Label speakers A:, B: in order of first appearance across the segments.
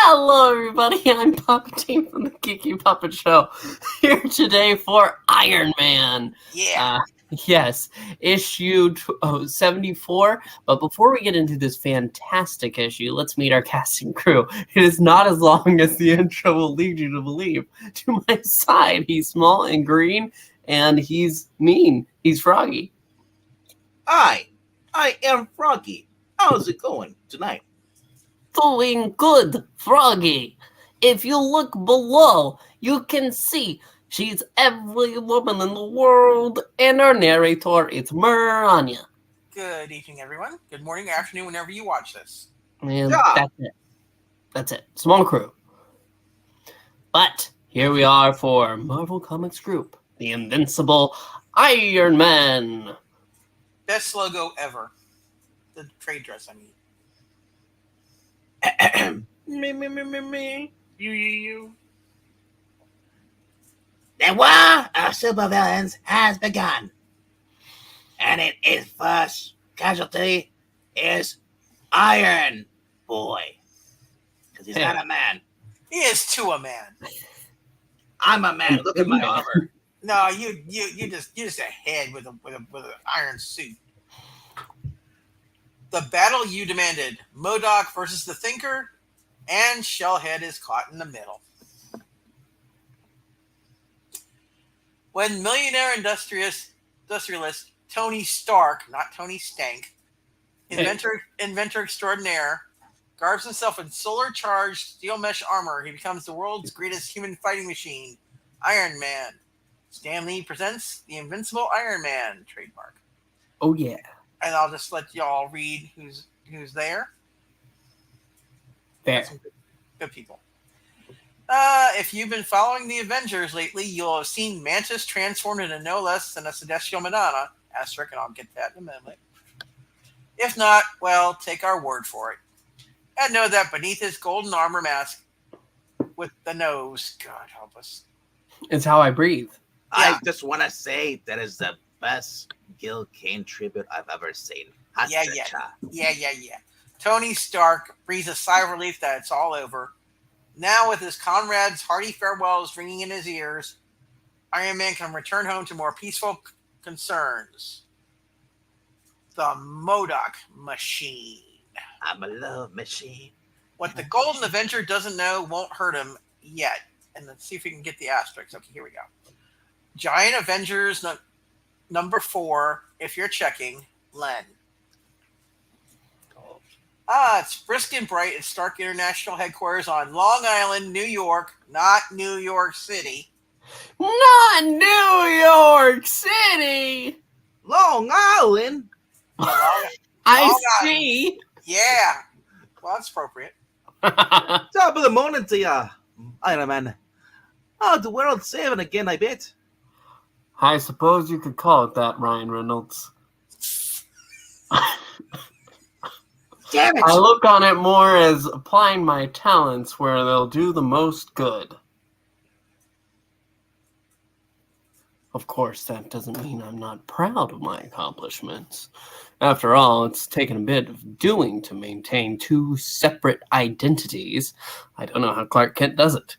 A: Hello, everybody. I'm Puppetine from the Geeky Puppet Show. Here today for Iron Man.
B: Yeah.
A: Yes, issue 74. But before we get into this fantastic issue, let's meet our casting crew. It is not as long as the intro will lead you to believe. To my side, he's small and green, and he's mean. He's Froggy.
C: Hi, I am Froggy. How's it going tonight?
A: Doing good, Froggy. If you look below, you can see she's every woman in the world, and our narrator is Miranya.
B: Good evening, everyone. Good morning, afternoon, whenever you watch this.
A: And
C: Yeah.
A: that's it. That's it. Small crew. But here we are for Marvel Comics Group, the Invincible Iron Man.
B: Best logo ever. The trade dress, I mean.
C: Me.
B: You.
C: The war of supervillains has begun. And its first casualty is Iron Boy. Because he's not a man.
B: He is too a man.
C: I'm a man. Look at my armor.
B: No, you just a head with an iron suit. The battle you demanded. Modok versus the Thinker, and Shellhead is caught in the middle. When millionaire industrialist Tony Stark, not Tony Stank, inventor extraordinaire, garbs himself in solar-charged steel mesh armor, he becomes the world's greatest human fighting machine, Iron Man. Stan Lee presents the Invincible Iron Man trademark.
A: Oh, yeah.
B: And I'll just let y'all read who's there.
A: There.
B: Some good people. If you've been following the Avengers lately, you'll have seen Mantis transformed into no less than a Celestial Madonna. Asterisk, and I'll get that in a minute. If not, well, take our word for it. And know that beneath his golden armor mask with the nose, God help us.
A: It's how I breathe.
C: I just want to say that is the best Gil Kane tribute I've ever seen.
B: Yeah. Tony Stark breathes a sigh of relief that it's all over. Now, with his comrades' hearty farewells ringing in his ears, Iron Man can return home to more peaceful concerns. The Modok machine.
C: I'm a love machine.
B: What the Golden Avenger doesn't know won't hurt him yet. And let's see if we can get the asterisks. Okay, here we go. Giant Avengers number 4, if you're checking, Len. It's brisk and bright at Stark International Headquarters on Long Island, New York, not New York City.
A: Not New York City!
C: Long Island?
A: I see!
B: Yeah. Well, that's appropriate.
C: Top of the morning to ya, Iron Man. Oh, the world's saving again, I bet.
A: I suppose you could call it that, Ryan Reynolds.
C: Damn it!
A: I look on it more as applying my talents where they'll do the most good. Of course, that doesn't mean I'm not proud of my accomplishments. After all, it's taken a bit of doing to maintain 2 separate identities. I don't know how Clark Kent does it.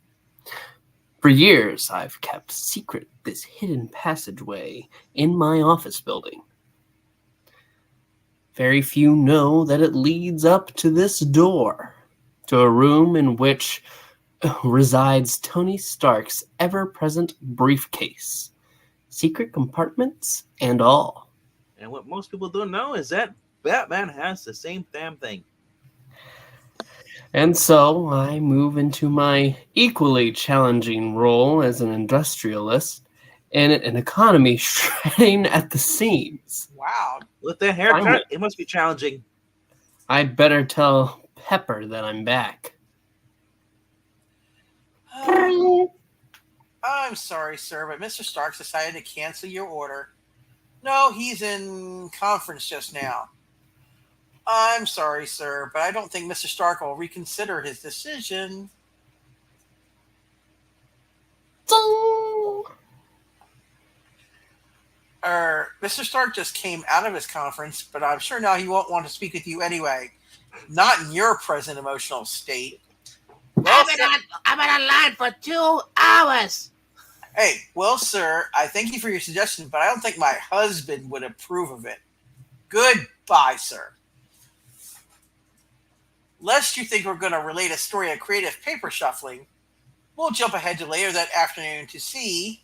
A: For years, I've kept secret this hidden passageway in my office building. Very few know that it leads up to this door, to a room in which resides Tony Stark's ever-present briefcase, secret compartments and all.
C: And what most people don't know is that Batman has the same damn thing.
A: And so I move into my equally challenging role as an industrialist in an economy shredding at the seams.
B: Wow.
C: With that haircut, it must be challenging.
A: I'd better tell Pepper that I'm back.
B: I'm sorry, sir, but Mr. Stark decided to cancel your order. No, he's in conference just now. I'm sorry, sir, but I don't think Mr. Stark will reconsider his decision. Mr. Stark just came out of his conference, but I'm sure now he won't want to speak with you anyway. Not in your present emotional state. Well,
C: I've been online for 2 hours.
B: hey, well, sir, I thank you for your suggestion, but I don't think my husband would approve of it. Goodbye, sir. Lest you think we're going to relate a story of creative paper shuffling, we'll jump ahead to later that afternoon to see.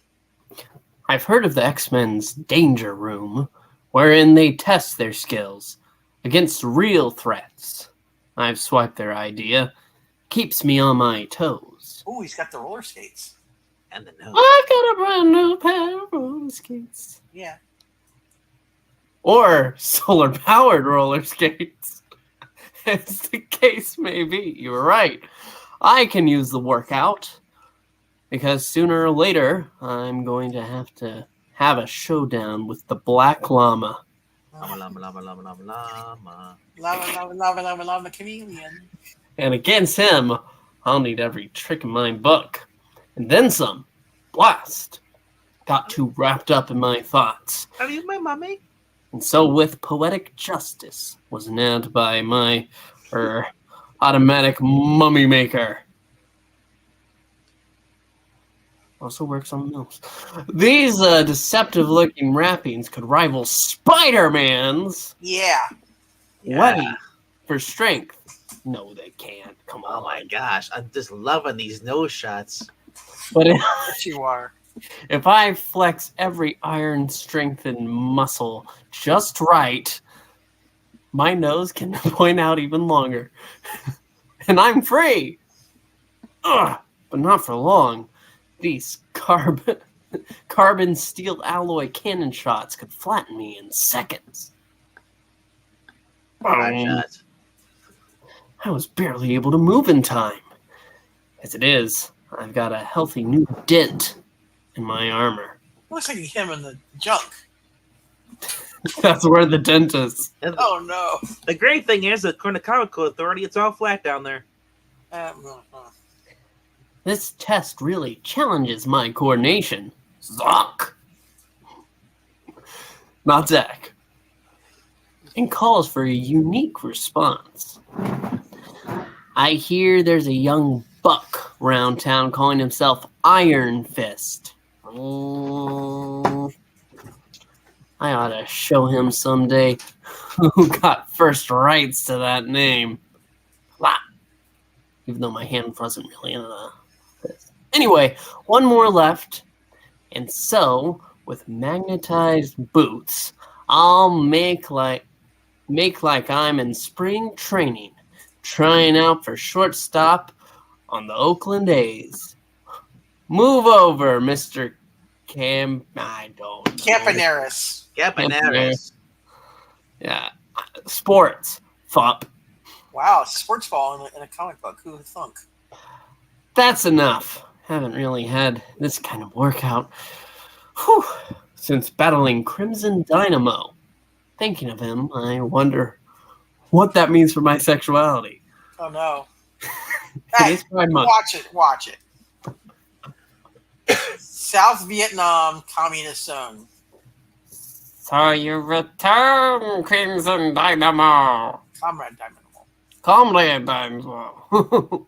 A: I've heard of the X-Men's Danger Room, wherein they test their skills against real threats. I've swiped their idea. Keeps me on my toes.
B: Oh, he's got the roller skates.
C: And the nose.
A: I've got a brand new pair of roller skates.
B: Yeah.
A: Or solar-powered roller skates. As the case may be. You were right. I can use the workout. Because sooner or later, I'm going to have a showdown with the Black Llama.
C: Llama, llama, llama, llama, llama, llama.
B: Lava, chameleon.
A: And against him, I'll need every trick in my book. And then some. Blast. Got too wrapped up in my thoughts.
C: Are you my mommy?
A: And so with poetic justice was nabbed by my automatic mummy maker. Also works on mills. These deceptive-looking wrappings could rival Spider-Man's.
B: Yeah.
A: Weight for strength. No, they can't. Come on.
C: Oh my gosh, I'm just loving these nose shots.
A: But
B: Yes, you are.
A: if I flex every iron-strengthened muscle just right, my nose can point out even longer. And I'm free. Ugh, but not for long. These carbon steel alloy cannon shots could flatten me in seconds. I was barely able to move in time. As it is, I've got a healthy new dent in my armor.
B: Looks like him in the junk.
A: That's where the dent is.
B: Oh, no.
C: The great thing is that according to Comic Code Authority, it's all flat down there.
A: This test really challenges my coordination. Zock! Not Zach. And calls for a unique response. I hear there's a young buck around town calling himself Iron Fist. I ought to show him someday who got first rights to that name. Blah. Even though my hand wasn't really in the... Anyway, one more left. And so, with magnetized boots, I'll make like I'm in spring training, trying out for shortstop on the Oakland A's. Move over, Mr.
B: Campaneris.
C: Campaneris.
A: Yeah. Sports. Fop.
B: Wow, sports ball in a comic book. Who would thunk?
A: That's enough. Haven't really had this kind of workout since battling Crimson Dynamo. Thinking of him, I wonder what that means for my sexuality.
B: Oh, no. Hey, watch it. South Vietnam Communist Zone.
A: So you return, Crimson Dynamo.
B: Comrade Dynamo.
A: Comrade Dynamo.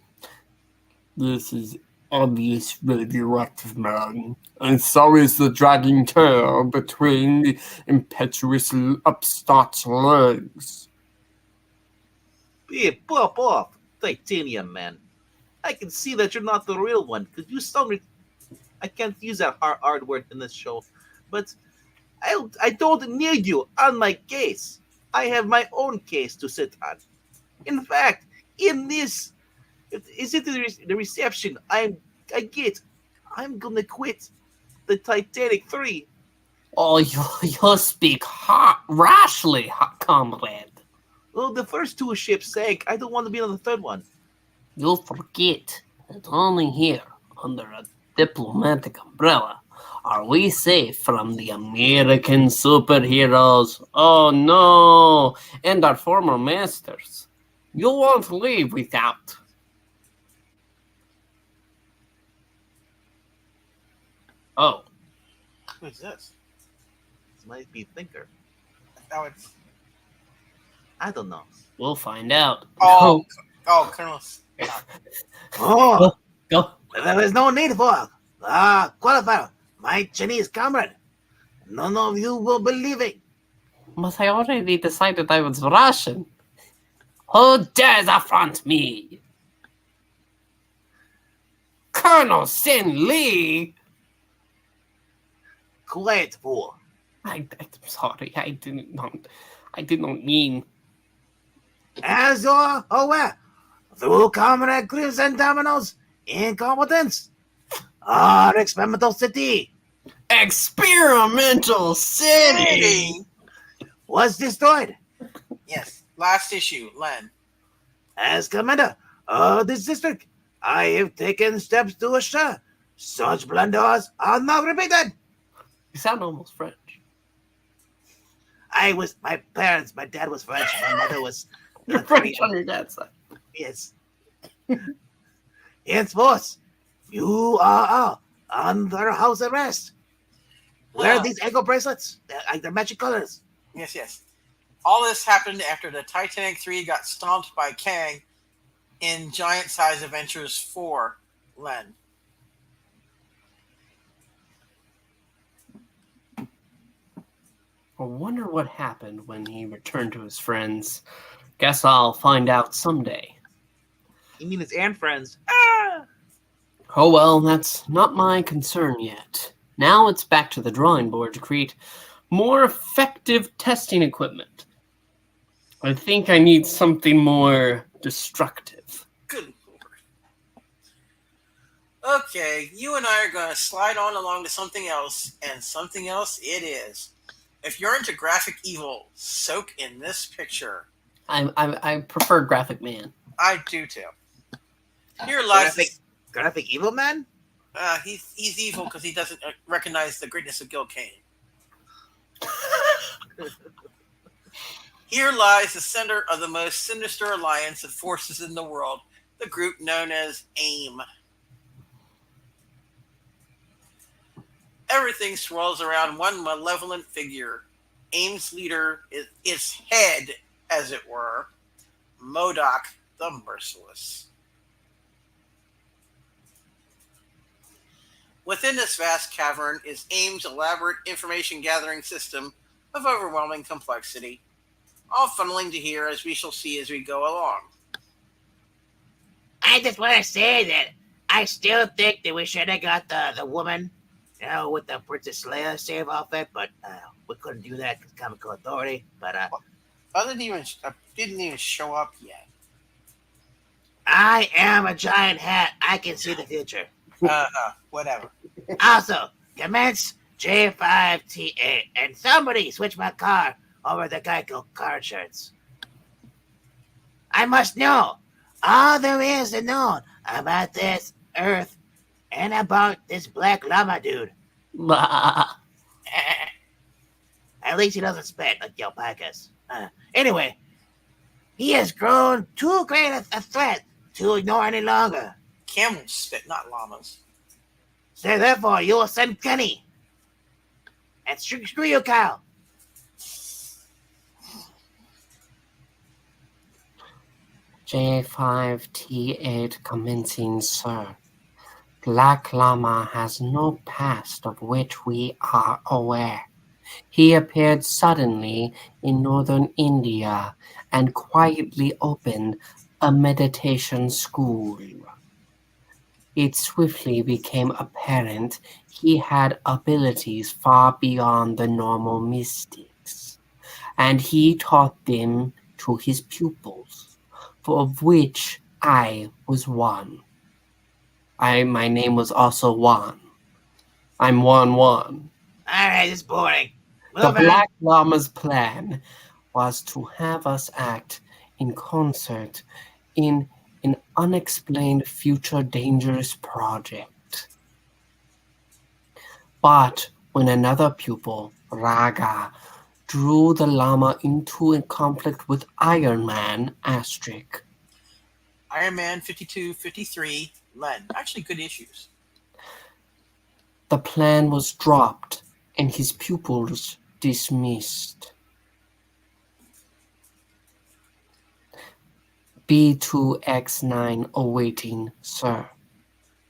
A: This is obvious radioactive, man. And so is the dragging tail between the impetuous upstart's legs.
C: Hey, pop off, titanium man. I can see that you're not the real one, because you sound... I can't use that hard word in this show, but I don't need you on my case. I have my own case to sit on. In fact, in this... Is it the reception I'm gonna quit the Titanic 3.
A: Oh, you speak rashly, comrade.
C: Well, the first 2 ships sank. I don't want to be on the third one.
A: You'll forget that only here, under a diplomatic umbrella, are we safe from the American superheroes. Oh no, and our former masters. You won't leave without... Oh.
B: Who's this?
C: This might be Thinker.
B: Oh, it's...
C: I don't know.
A: We'll find out.
B: Oh, Colonel
C: Oh,
A: Go.
C: there is no need for qualifier, my Chinese comrade. None of you will believe it.
A: But I already decided I was Russian. Who dares affront me? Colonel Sin Lee?
C: Quiet, fool.
A: I'm sorry, I did not mean.
C: As you're aware, through Comrade Crimson Domino's incompetence, our experimental city
A: Experimental City!
C: was destroyed.
B: Yes. Last issue, Len.
C: As commander of this district, I have taken steps to assure such blunders are not repeated.
A: You sound almost French.
C: My dad was French, my mother was
A: You're French on your dad's side.
C: Yes. Henceforth, you are all under house arrest. Wear these ankle bracelets. They're magic colors.
B: Yes, yes. All this happened after the Titanic 3 got stomped by Kane in Giant Size Adventures 4, Len.
A: I wonder what happened when he returned to his friends. Guess I'll find out someday.
C: You mean his and friends?
A: Oh well, that's not my concern yet. Now it's back to the drawing board to create more effective testing equipment. I think I need something more destructive.
B: Good Lord. Okay, you and I are going to slide on along to something else, and something else it is. If you're into graphic evil, soak in this picture.
A: I prefer Graphic Man.
B: I do too. Here lies
C: Graphic evil man?
B: he's evil because he doesn't recognize the greatness of Gil Kane. Here lies the center of the most sinister alliance of forces in the world, the group known as AIM. Everything swirls around one malevolent figure. AIM's leader is its head, as it were, Modok the Merciless. Within this vast cavern is AIM's elaborate information-gathering system of overwhelming complexity, all funneling to here as we shall see as we go along.
C: I just want to say that I still think that we should have got the woman, with the Princess Leia save outfit, but we couldn't do that because Comic Con Authority. But
B: Didn't even show up yet.
C: I am a giant hat. I can see the future.
B: Whatever.
C: Also, commence J5T8, and somebody switch my car over the Geico car insurance. I must know all there is to know about this Earth and about this black llama dude.
A: Bah.
C: At least he doesn't spit like the alpacas. Anyway, he has grown too great a threat to ignore any longer.
B: Camels spit, not llamas.
C: So therefore, you will send Kenny. And screw you, Kyle.
A: J5T8 commencing, sir. Black Llama has no past of which we are aware. He appeared suddenly in northern India and quietly opened a meditation school. It swiftly became apparent he had abilities far beyond the normal mystics, and he taught them to his pupils, of which I was one. My name was also Juan. I'm Juan.
C: All right, it's boring.
A: The Black Llama's plan was to have us act in concert in an unexplained future dangerous project. But when another pupil, Raga, drew the llama into a conflict with Iron Man, Asterisk.
B: Iron Man 52, 53, Len. Actually, good issues.
A: The plan was dropped and his pupils dismissed. B2X9 awaiting, sir.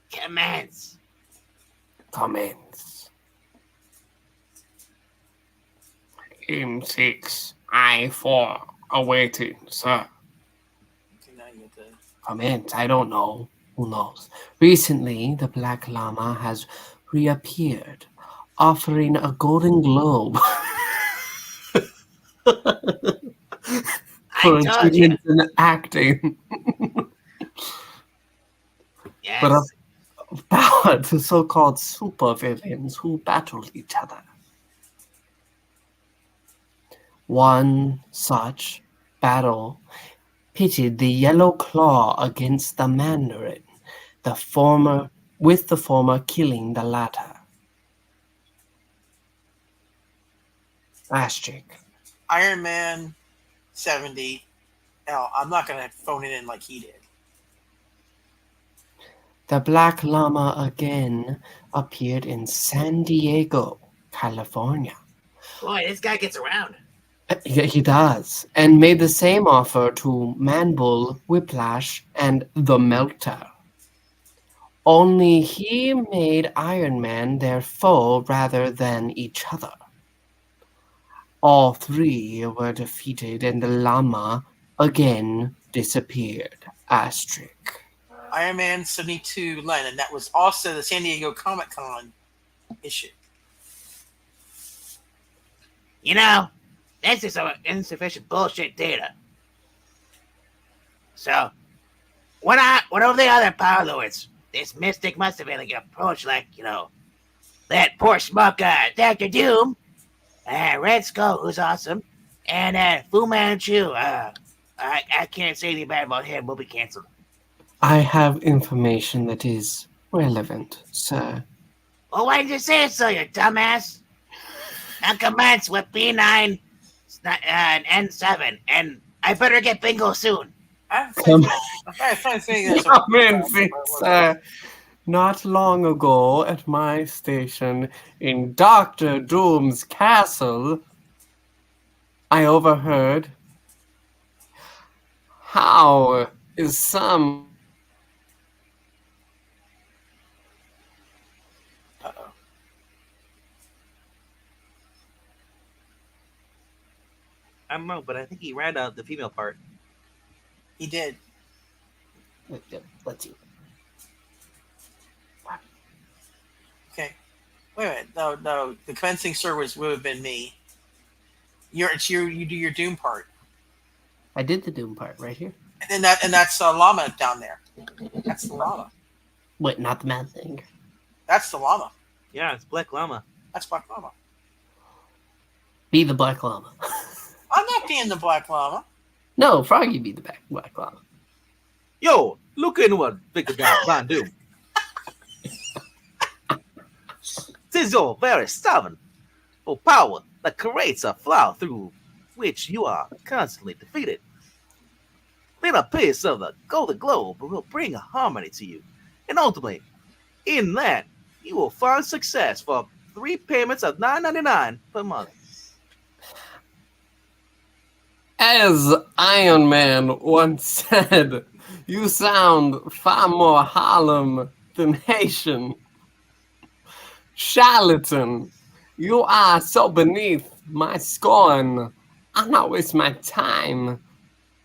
C: Commence.
A: Commence. M6, I4 awaiting, sir.
B: Okay, now you get the...
A: Commence, I don't know. Who knows? Recently, the Black Llama has reappeared, offering a golden globe for
C: told you.
A: achievements in acting,
C: Yes.
A: but of power to so-called supervillains who battle each other. One such battle pitted the Yellow Claw against the Mandarin, the former killing the latter. Asterisk.
B: Iron Man 70. No, I'm not going to phone it in like he did.
A: The Black Llama again appeared in San Diego, California.
C: Boy, this guy gets around.
A: He does, and made the same offer to Manbull, Whiplash, and the Melter. Only he made Iron Man their foe rather than each other. All three were defeated, and the llama again disappeared. Asterisk.
B: Iron Man 72 Len, and that was also the San Diego Comic-Con issue.
C: You know, this is some insufficient bullshit data. So, when over the other Power Lords, this Mystic must have been like approached like, that poor schmuck, Dr. Doom, Red Skull, who's awesome, and Fu Manchu, I can't say anything bad about him, we'll be canceled.
A: I have information that is relevant, sir.
C: Well, why didn't you say so, you dumbass? Now commence with B9 and N7, and I better get bingo soon.
A: Come
B: in,
A: sir. Not long ago at my station in Dr. Doom's castle, I overheard how is some
D: I don't know, but I think he read the female part.
B: He did.
A: Let's see.
B: Okay. Wait a minute. No. The commencing sir would have been me. You do your Doom part.
A: I did the Doom part right here.
B: And that's llama down there. That's the llama.
A: Wait, not the man thing.
B: That's the llama.
D: Yeah, it's Black Llama.
B: That's Black Llama.
A: Be the Black Llama.
B: I'm not being the Black Llama.
A: No, Froggy be the Black Llama.
D: Yo, look in what Victor got Von Doom. This is very stubborn for power that creates a flaw through which you are constantly defeated. Then a piece of the Golden Globe will bring a harmony to you, and ultimately, in that, you will find success for 3 payments of $9.99 per month.
A: As Iron Man once said, you sound far more Harlem than Haitian. Charlatan, you are so beneath my scorn. I'll not waste my time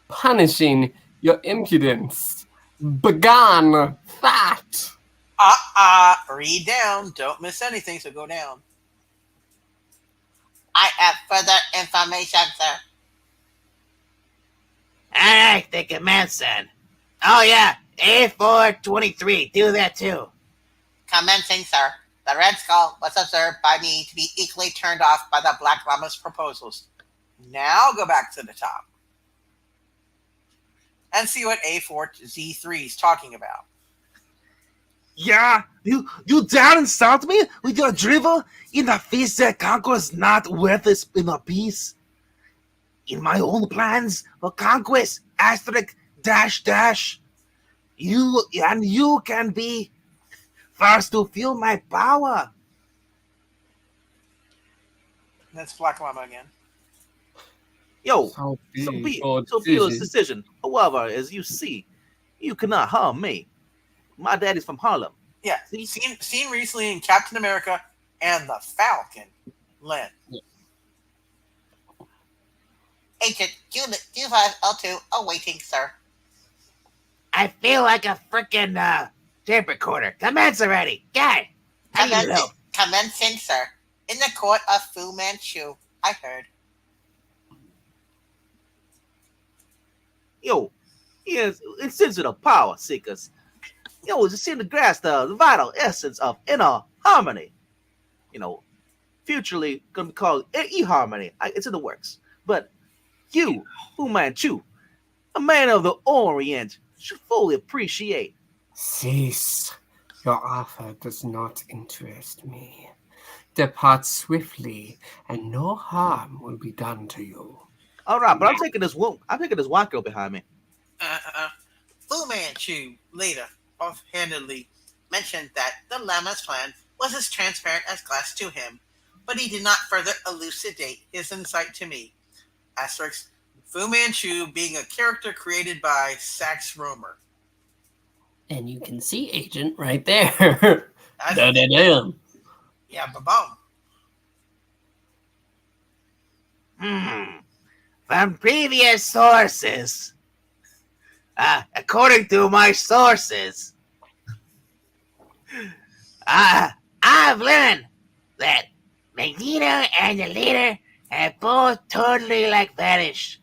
A: punishing your impudence. Begone, fat.
B: Read down. Don't miss anything, so go down.
E: I have further information, sir.
C: Alright, think of man, son. Oh yeah, A423, do that too.
E: Commencing, sir. The Red Skull was observed by me to be equally turned off by the Black Llama's
B: proposals. Now go back to the top and see what A4Z3 is talking about.
D: Yeah, you dare insult me with your drivel in the feast that conquers not worth a spin of peace? In my own plans for conquest, asterisk, dash, you can be first to feel my power.
B: That's Black Llama again.
D: Yo,
A: So
D: so
A: be
D: be
A: your
D: so be your
A: decision.
D: decision. However, as you see, you cannot harm me. My daddy's from Harlem.
B: Yeah,
D: See?
B: seen recently in Captain America and the Falcon. Len.
E: Agent Q5L2 awaiting, sir.
C: I feel like a freaking tape recorder. Commence already. God, I need your help.
E: Commencing, sir. In the court of Fu Manchu. I heard.
D: Yo, yes, insensitive power seekers. Yo, just seem to grasp the vital essence of inner harmony. You know, futurely gonna be called e-harmony. It's in the works. But you, Fu Manchu, a man of the Orient, should fully appreciate.
A: Cease. Your offer does not interest me. Depart swiftly, and no harm will be done to you.
D: All right, but I'm taking this white girl behind me.
B: Fu Manchu later offhandedly
E: Mentioned that the Llama's plan was as transparent as glass to him, but he did not further elucidate
B: his insight to me. Asterisk, Fu Manchu being a character created by Sax Romer.
A: And you can see Agent right there. Da-da-dam.
B: Yeah, ba-boom.
C: From previous sources, according to my sources, I've learned that Magneto and the leader have both totally vanished,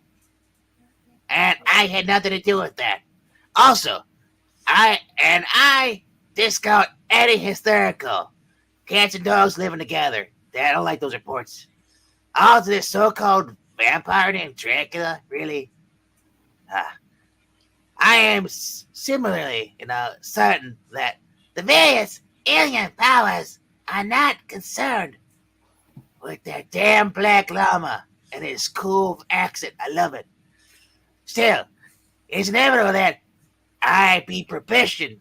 C: and I had nothing to do with that. Also, I discount any hysterical cats and dogs living together. I don't like those reports. Also, this so-called vampire named Dracula, really? I am similarly, certain that the various alien powers are not concerned with that damn black llama and his cool accent. I love it. Still, it's inevitable that I be proficient.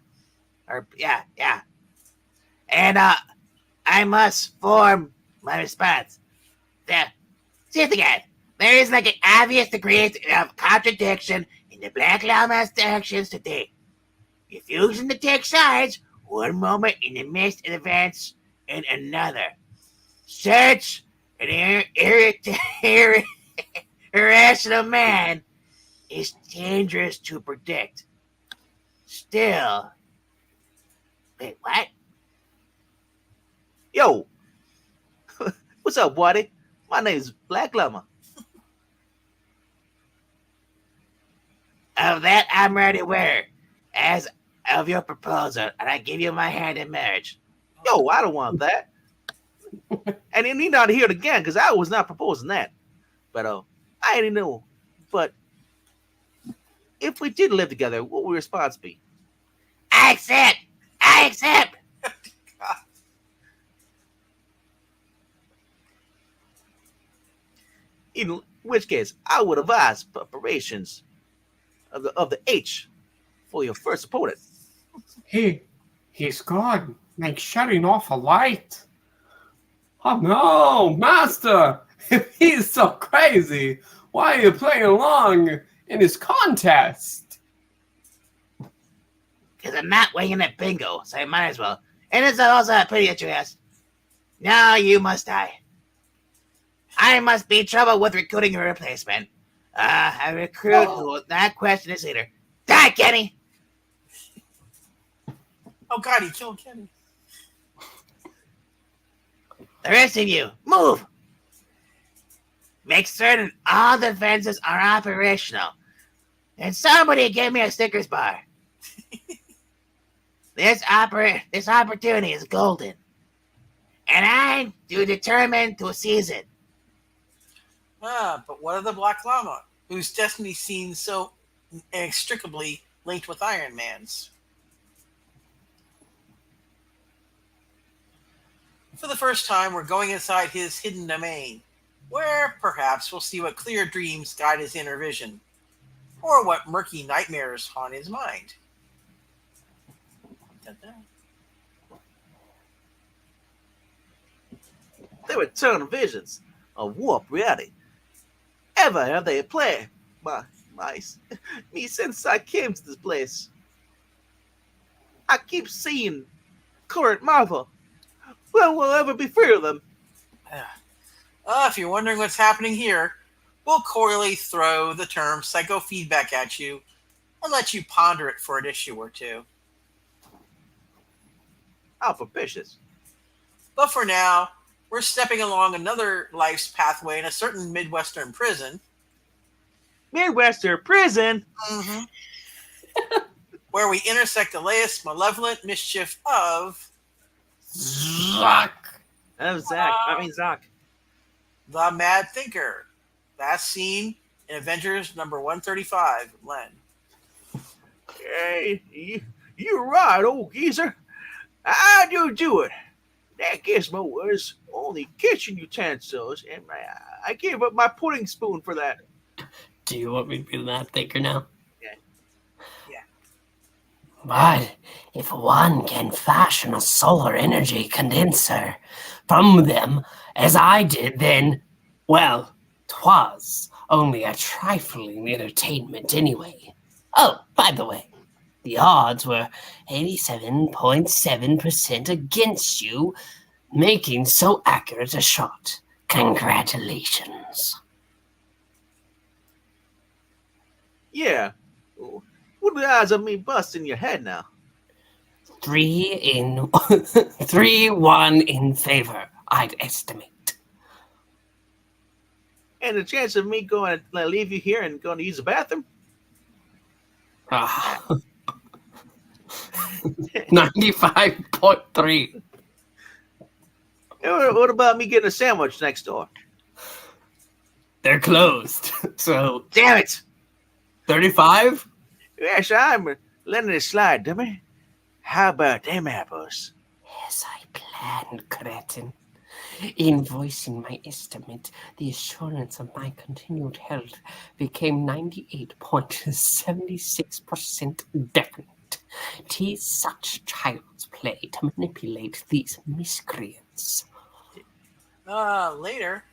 C: And I must form my response. See the guy. There is an obvious degree of contradiction in the Black Llama's actions today. Refusing to take sides one moment in the midst of events in another. Such an irrational man is dangerous to predict. Still, wait, what?
D: Yo, what's up, buddy? My name's Black Llama.
C: Of that, I'm already aware, as of your proposal, and I give you my hand in marriage.
D: Yo, I don't want that. And you need not to hear it again, because I was not proposing that. But I didn't know. But if we did live together, what would your response be?
C: I accept.
D: In which case, I would advise preparations of the H for your first opponent.
A: He's gone, like shutting off a light. Oh no, Master! If he's so crazy, why are you playing along in his contest?
C: Because I'm not winning at bingo, so I might as well. And it's also a pity that you asked. Now you must die. I must be in trouble with recruiting a replacement. A recruit who will not question his leader. Die, Kenny!
B: Oh god, he killed Kenny.
C: The rest of you, move! Make certain all defenses are operational. And somebody give me a Snickers bar. This opportunity is golden. And I'm determined to seize it.
B: But what of the Black Llama, whose destiny seems so inextricably linked with Iron Man's? For the first time, we're going inside his hidden domain, where perhaps we'll see what clear dreams guide his inner vision, or what murky nightmares haunt his mind.
D: They return visions of warped reality. Never have they played me since I came to this place. I keep seeing current marvel. When will ever be free of them?
B: If you're wondering what's happening here, we'll coyly throw the term psychofeedback at you and let you ponder it for an issue or two.
D: How propitious.
B: But for now, we're stepping along another life's pathway in a certain Midwestern prison.
D: Midwestern prison?
B: Mm-hmm. Where we intersect the latest malevolent mischief of
A: Zuck.
D: Zach.
B: the Mad Thinker. That's seen in Avengers number 135, Len.
D: Hey, you're right, old geezer. How'd you do it? That gizmo was only kitchen utensils, and I gave up my pudding spoon for that.
A: Do you want me to be the Mad Thinker now?
B: Yeah.
F: But if one can fashion a solar energy condenser from them, as I did, then, well, 'twas only a trifling entertainment anyway. Oh, by the way, the odds were 87.7% against you making so accurate a shot. Congratulations.
D: Yeah. What are the odds of me busting your head now?
F: 3-1 in favor, I'd estimate.
D: And the chance of me going to leave you here and going to use the bathroom?
A: 95.3.
D: What about me getting a sandwich next door?
A: They're closed. So
D: Damn it!
A: 35?
D: Yes, I'm letting it slide, dummy. How about them apples?
F: As I planned, cretin. In voicing my estimate, the assurance of my continued health became 98.76% definite. 'Tis such child's play to manipulate these miscreants.
B: Later.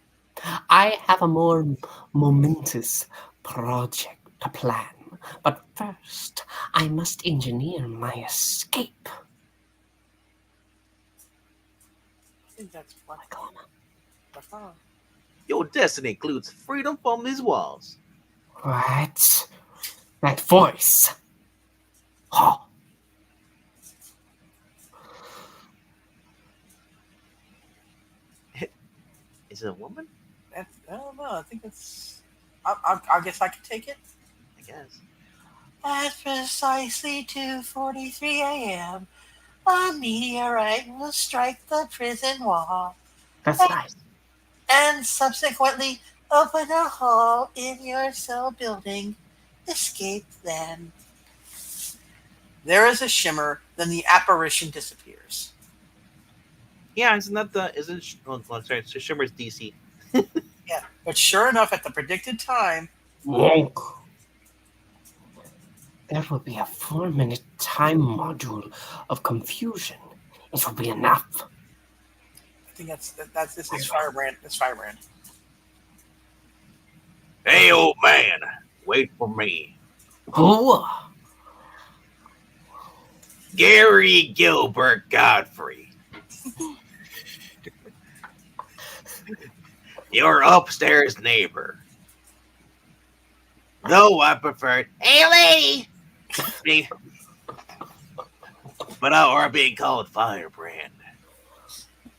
F: I have a more momentous project to plan, but first I must engineer my escape.
B: I think that's what.
D: Your destiny includes freedom from these walls.
F: What? That voice. Oh.
D: Is it a woman?
B: I don't know. I think it's. I guess I could take it.
D: I guess.
E: At precisely 2:43 a.m., a meteorite will strike the prison wall
F: That's nice.
E: and subsequently open a hole in your cell building. Escape then.
B: There is a shimmer, then the apparition disappears.
D: Yeah, isn't that the... sorry, so Shimmer's DC.
B: Yeah, but sure enough, at the predicted time,
A: Wonk.
F: There will be a 4-minute time module of confusion. It will be enough.
B: I think this is Firebrand. That's Firebrand.
D: Hey, old man, wait for me.
F: Who?
D: Gary Gilbert Godfrey. Your upstairs neighbor. Though I prefer, hey lady, but are being called Firebrand.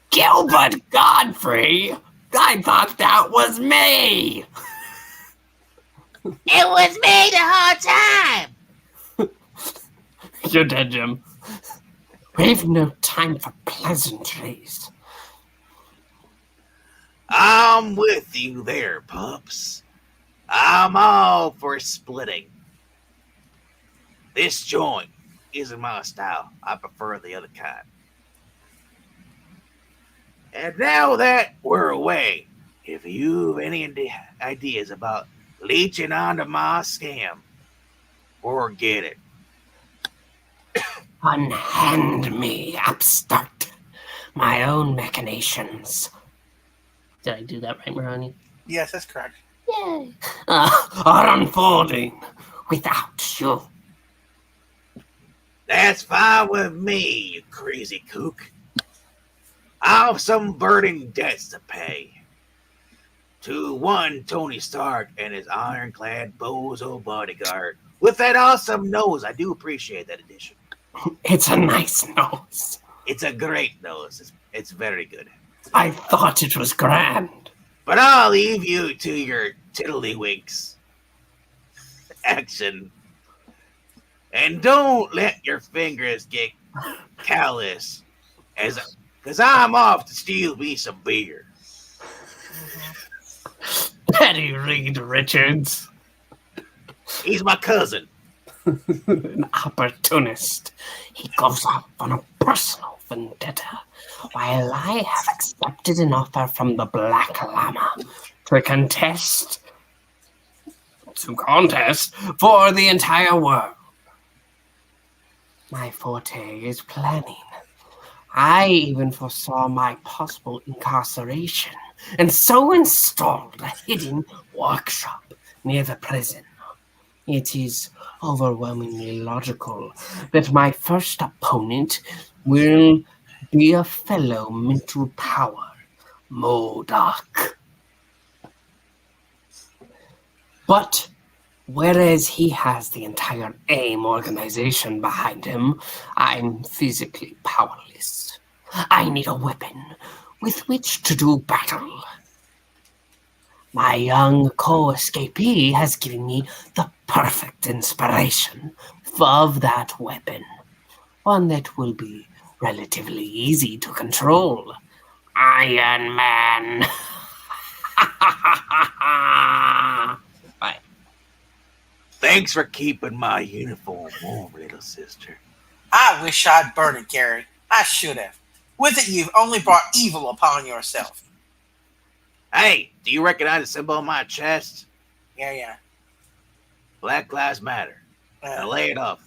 F: Gilbert Godfrey? I thought that was me.
C: It was me the whole time.
A: You're dead, Jim.
F: We've no time for pleasantries.
D: I'm with you there, pups. I'm all for splitting. This joint isn't my style. I prefer the other kind. And now that we're away, if you have any ideas about leeching onto my scam, forget it.
F: Unhand me, upstart. My own machinations.
A: Did I do that right, Maroni?
B: Yes, that's correct.
F: Yeah, are unfolding without you.
C: That's fine with me, you crazy kook. I've some burning debts to pay. To one Tony Stark and his ironclad bozo bodyguard. With that awesome nose, I do appreciate that addition.
F: It's a nice nose.
C: It's a great nose. It's very good.
F: I thought it was grand.
C: But I'll leave you to your tiddlywinks action. And don't let your fingers get callous, because I'm off to steal me some beer.
F: Petty Reed Richards.
C: He's my cousin.
F: An opportunist. He goes off on a personal vendetta, while I have accepted an offer from the Black Llama to contest for the entire world. My forte is planning. I even foresaw my possible incarceration, and so installed a hidden workshop near the prison. It is overwhelmingly logical that my first opponent will be a fellow mental power, Modok. But whereas he has the entire AIM organization behind him, I'm physically powerless. I need a weapon with which to do battle. My young co-escapee has given me the perfect inspiration of that weapon. One that will be relatively easy to control. Iron Man. Bye.
C: Thanks for keeping my uniform warm, little sister.
B: I wish I'd burned it, Gary. I should have. With it, you've only brought evil upon yourself.
C: Hey, do you recognize the symbol on my chest?
B: Yeah.
C: Black Lives Matter. Now lay it off.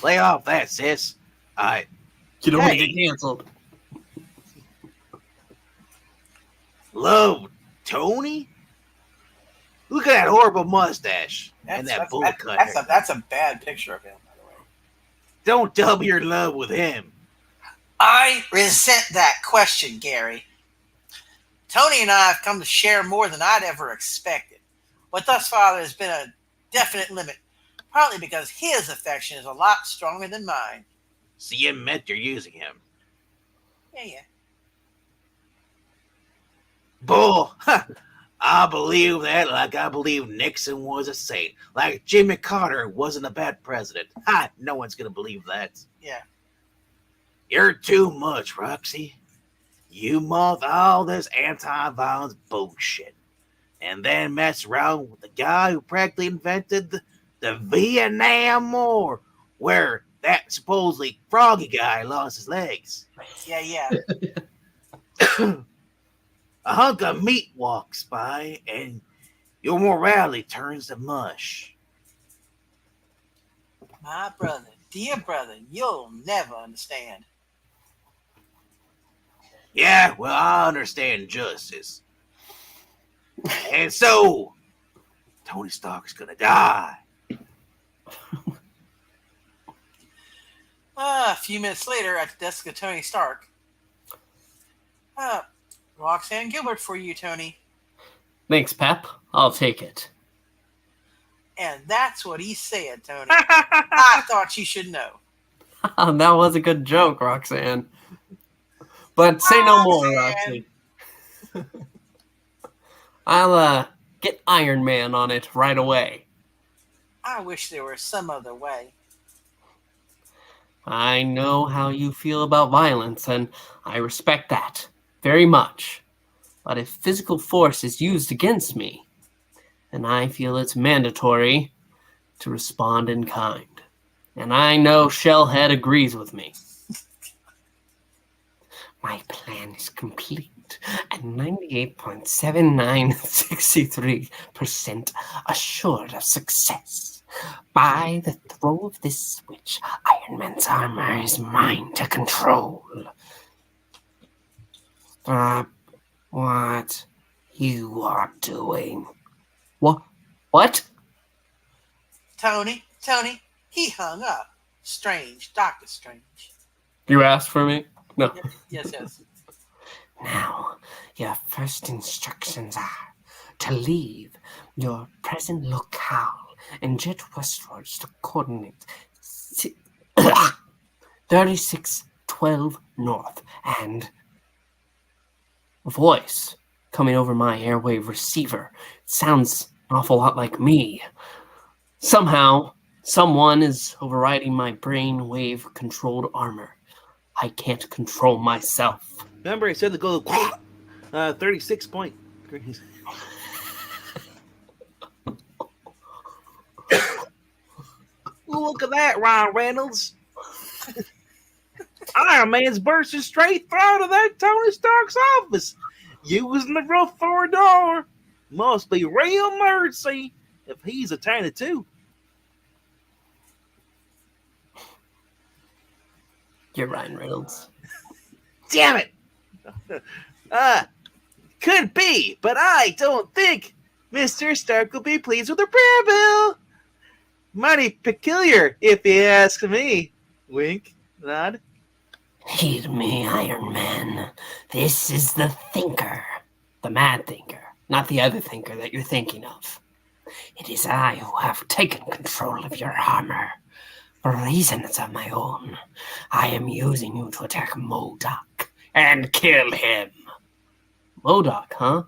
C: Lay off that, sis.
A: You don't want to get canceled.
C: Love Tony? Look at that horrible mustache and that bullet cut.
B: That's a bad picture of him, by the way.
C: Don't double your love with him.
B: I resent that question, Gary. Tony and I have come to share more than I'd ever expected. But thus far, there's been a definite limit, partly because his affection is a lot stronger than mine.
C: So you admit you're using him?
B: Yeah.
C: Bull! I believe that like I believe Nixon was a saint. Like Jimmy Carter wasn't a bad president. No one's going to believe that.
B: Yeah.
C: You're too much, Roxy. You moth all this anti-violence bullshit. And then mess around with the guy who practically invented the Vietnam War, where that supposedly froggy guy lost his legs.
B: Yeah.
C: A hunk of meat walks by, and your morality turns to mush.
B: My brother, dear brother, you'll never understand.
C: Yeah, well, I understand justice. And so, Tony Stark's gonna die.
B: A few minutes later, at the desk of Tony Stark. Roxanne Gilbert for you, Tony.
A: Thanks, Pep. I'll take it.
B: And that's what he said, Tony. I thought you should know.
A: That was a good joke, Roxanne. But say no more, Roxy. I'll get Iron Man on it right away.
B: I wish there was some other way.
A: I know how you feel about violence, and I respect that very much. But if physical force is used against me, then I feel it's mandatory to respond in kind. And I know Shellhead agrees with me. My plan is complete and 98.7963% assured of success. By the throw of this switch, Iron Man's armor is mine to control. Stop what you are doing. What?
B: Tony, he hung up. Strange, Doctor Strange.
A: You asked for me? No.
B: Yes.
F: Now, your first instructions are to leave your present locale and jet westwards to coordinates 3612 north, and a voice coming over my airwave receiver. Sounds an awful lot like me. Somehow, someone is overriding my brainwave controlled armor. I can't control myself.
D: Remember, I said to go 36 point. Look at that, Ryan Reynolds. Iron Man's bursting straight through to that Tony Stark's office, using the roof for a door. Must be real mercy if he's a tiny too.
A: You're Ryan Reynolds.
D: Damn it! Could be, but I don't think Mr. Stark will be pleased with the prayer bill. Mighty peculiar, if you ask me. Wink, nod.
F: Hear me, Iron Man. This is the Thinker.
A: The Mad Thinker, not the other Thinker that you're thinking of.
F: It is I who have taken control of your armor. For reasons of my own, I am using you to attack Modok and kill him.
A: Modok, huh?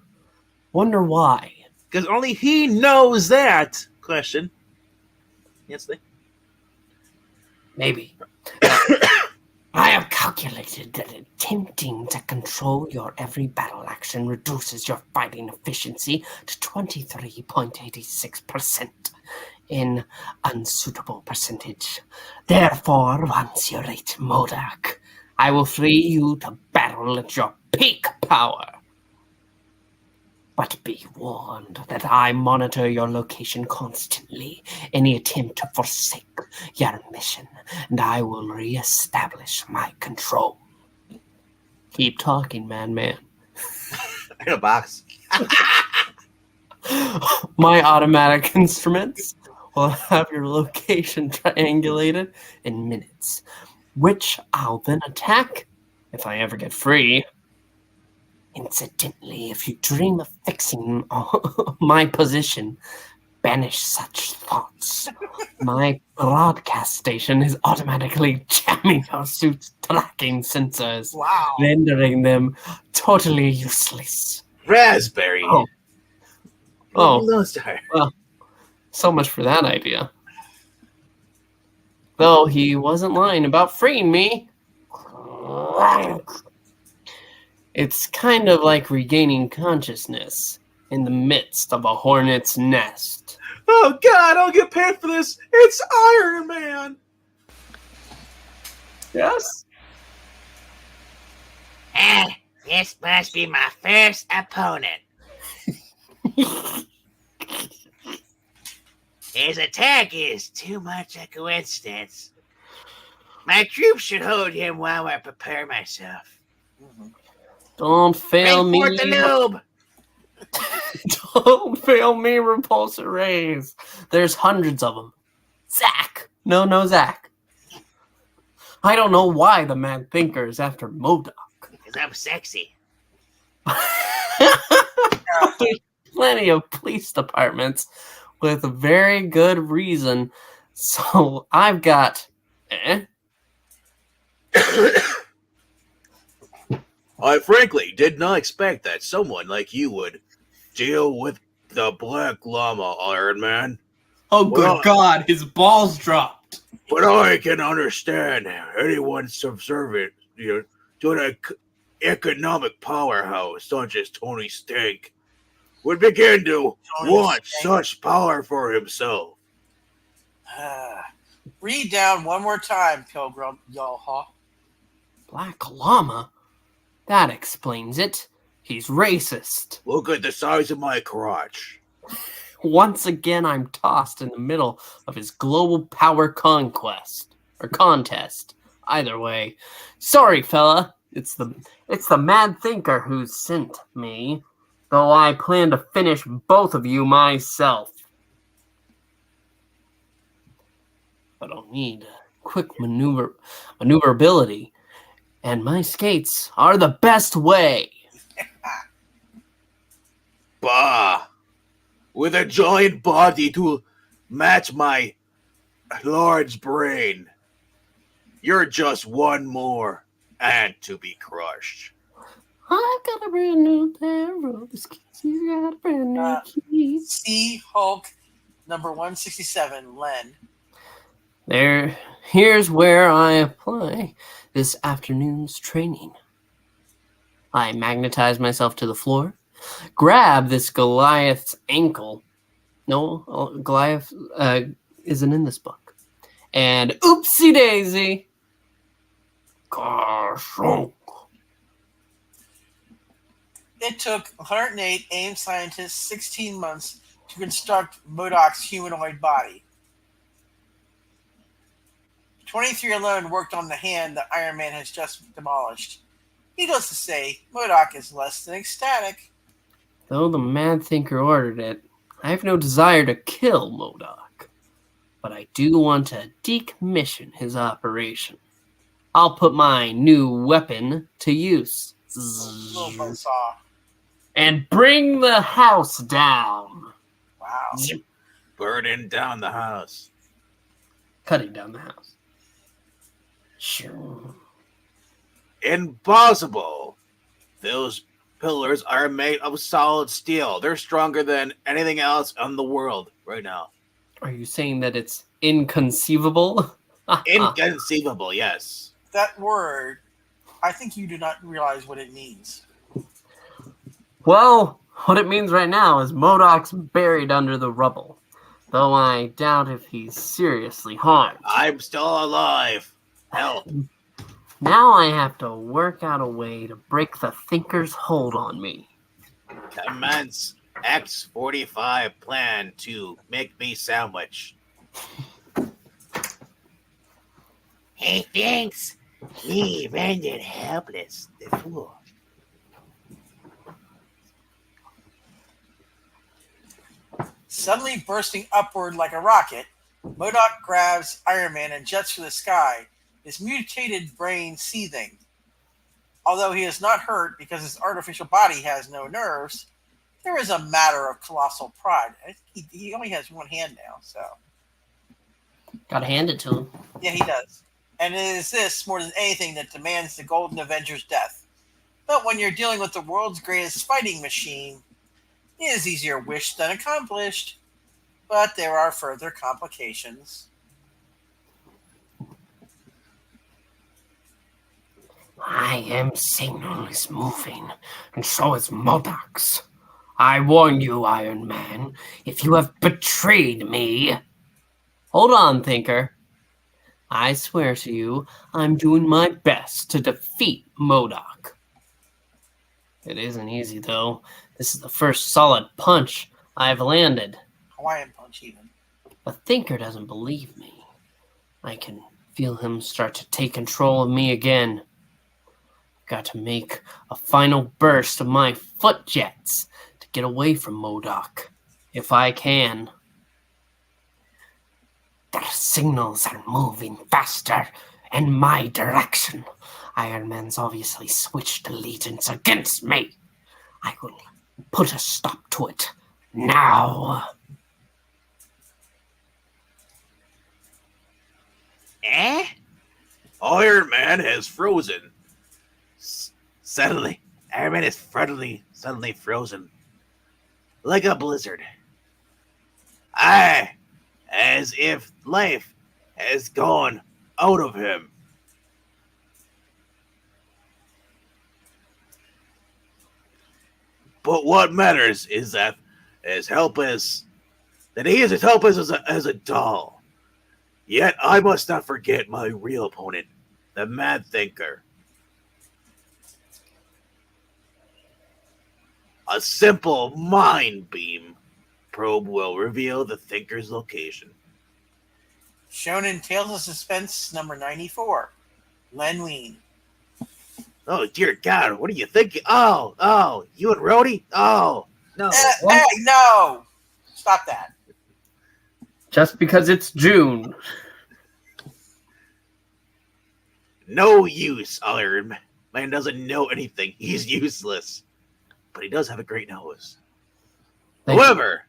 A: Wonder why.
D: Because only he knows that. Question. Yes, they.
A: Maybe.
F: I have calculated that attempting to control your every battle action reduces your fighting efficiency to 23.86%. In unsuitable percentage. Therefore, once you reach Modok, I will free you to battle at your peak power. But be warned that I monitor your location constantly. Any attempt to forsake your mission, and I will re-establish my control.
A: Keep talking, man.
D: In a box.
A: My automatic instruments will have your location triangulated in minutes, which I'll then attack if I ever get free.
F: Incidentally, if you dream of fixing my position, banish such thoughts.
A: My broadcast station is automatically jamming your suit's tracking sensors,
B: Wow.
A: rendering them totally useless.
D: Raspberry.
A: Oh,
D: Lone Star.
A: well, so much for that idea. Though he wasn't lying about freeing me. It's kind of like regaining consciousness in the midst of a hornet's nest.
D: Oh God, I'll get paid for this. It's Iron Man.
A: Yes?
C: This must be my first opponent. His attack is too much a coincidence. My troops should hold him while I prepare myself.
A: Don't fail
C: Bring
A: me.
C: forth the noob.
A: Don't fail me, repulsor rays. There's hundreds of them. Zach. No, Zach. I don't know why the Mad Thinker is after Modok.
C: Because I'm sexy.
A: There's plenty of police departments with a very good reason. So I've got...
D: I frankly did not expect that someone like you would deal with the Black Llama, Iron Man.
A: Oh, good
D: Well,
A: God, his balls dropped.
D: But I can understand anyone subservient to an economic powerhouse such as Tony Stank would begin to want such power for himself.
B: Read down one more time, Pilgrim Yalha.
A: Black Llama? That explains it. He's racist.
D: Look at the size of my crotch.
A: Once again, I'm tossed in the middle of his global power conquest. Or contest. Either way. Sorry, fella. It's the Mad Thinker who sent me. though I plan to finish both of you myself. But I'll need quick maneuverability, and my skates are the best way.
C: Bah! With a giant body to match my large brain, you're just one more ant to be crushed.
A: I got a brand new pair of roller skates. You got a brand new keys.
B: C. Hulk, number 167, Len.
A: Here's where I apply this afternoon's training. I magnetize myself to the floor, grab this Goliath's ankle. No, Goliath isn't in this book. And oopsie daisy.
B: It took 108 AIM scientists 16 months to construct Modok's humanoid body. 23 alone worked on the hand that Iron Man has just demolished. Needless to say, Modok is less than ecstatic.
A: Though the Mad Thinker ordered it, I have no desire to kill Modok. But I do want to decommission his operation. I'll put my new weapon to use.
B: Little buzzsaw.
A: And bring the house down.
B: Wow.
C: Burning down the house.
A: Cutting down the house. Sure.
C: Impossible! Those pillars are made of solid steel. They're stronger than anything else in the world right now.
A: Are you saying that it's inconceivable?
C: Inconceivable, yes.
B: That word, I think you do not realize what it means.
A: Well, what it means right now is Modok's buried under the rubble. Though I doubt if he's seriously harmed.
C: I'm still alive. Help.
A: Now I have to work out a way to break the Thinker's hold on me.
C: Commence X-45 plan to make me sandwich. He thinks he rendered helpless before.
B: Suddenly bursting upward like a rocket, Modok grabs Iron Man and jets for the sky, his mutated brain seething. Although he is not hurt because his artificial body has no nerves, there is a matter of colossal pride. I think he only has one hand now, so.
A: Gotta hand it to him.
B: Yeah, he does. And it is this, more than anything, that demands the Golden Avenger's death. But when you're dealing with the world's greatest fighting machine, it is easier wished than accomplished. But there are further complications.
F: signal is moving, and so is Modok's. I warn you, Iron Man, if you have betrayed me...
A: Hold on, Thinker. I swear to you, I'm doing my best to defeat Modok. It isn't easy, though. This is the first solid punch I've landed.
B: Hawaiian punch, even.
A: The Thinker doesn't believe me. I can feel him start to take control of me again. I've got to make a final burst of my foot jets to get away from Modok, if I can.
F: Their signals are moving faster in my direction. Iron Man's obviously switched allegiance against me. I will put a stop to it now.
C: Iron Man has frozen. Suddenly, Iron Man is suddenly frozen. Like a blizzard. As if life has gone out of him. But what matters is that he is as helpless as a doll. Yet I must not forget my real opponent, the Mad Thinker. A simple mind beam probe will reveal the Thinker's location.
B: Shown in Tales of Suspense number 94. Len Wein.
D: Oh, dear God, what are you thinking? Oh, you and Rhodey? Oh, no.
B: Hey, no! Stop that.
A: Just because it's June.
D: No use, Iron Man doesn't know anything. He's useless. But he does have a great nose.
A: Thank you.
D: However,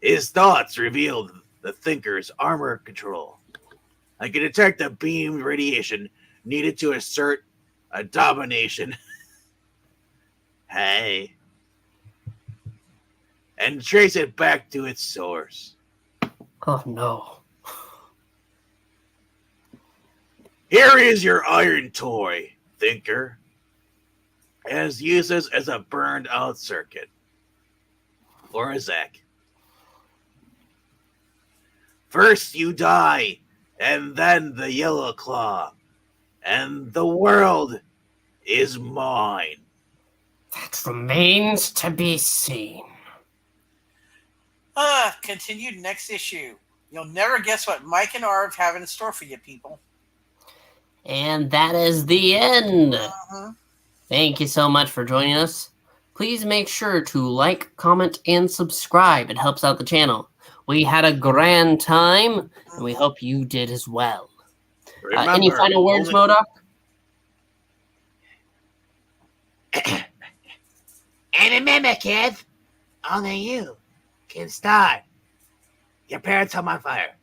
D: his thoughts revealed the Thinker's armor control. I can detect the beam radiation needed to assert a domination. Hey. And trace it back to its source.
A: Oh no.
D: Here is your iron toy, Thinker. It has uses as a burned out circuit. For a Zach. First you die, and then the Yellow Claw. And the world is mine.
F: That remains to be seen.
B: Continued next issue. You'll never guess what Mike and Arv have in store for you, people.
F: And that is the end.
B: Uh-huh.
F: Thank you so much for joining us. Please make sure to like, comment, and subscribe. It helps out the channel. We had a grand time, and we hope you did as well. Any
D: Remember,
F: final words,
D: only-
F: Modok?
C: And remember, kids, only you can start your parents' home on fire.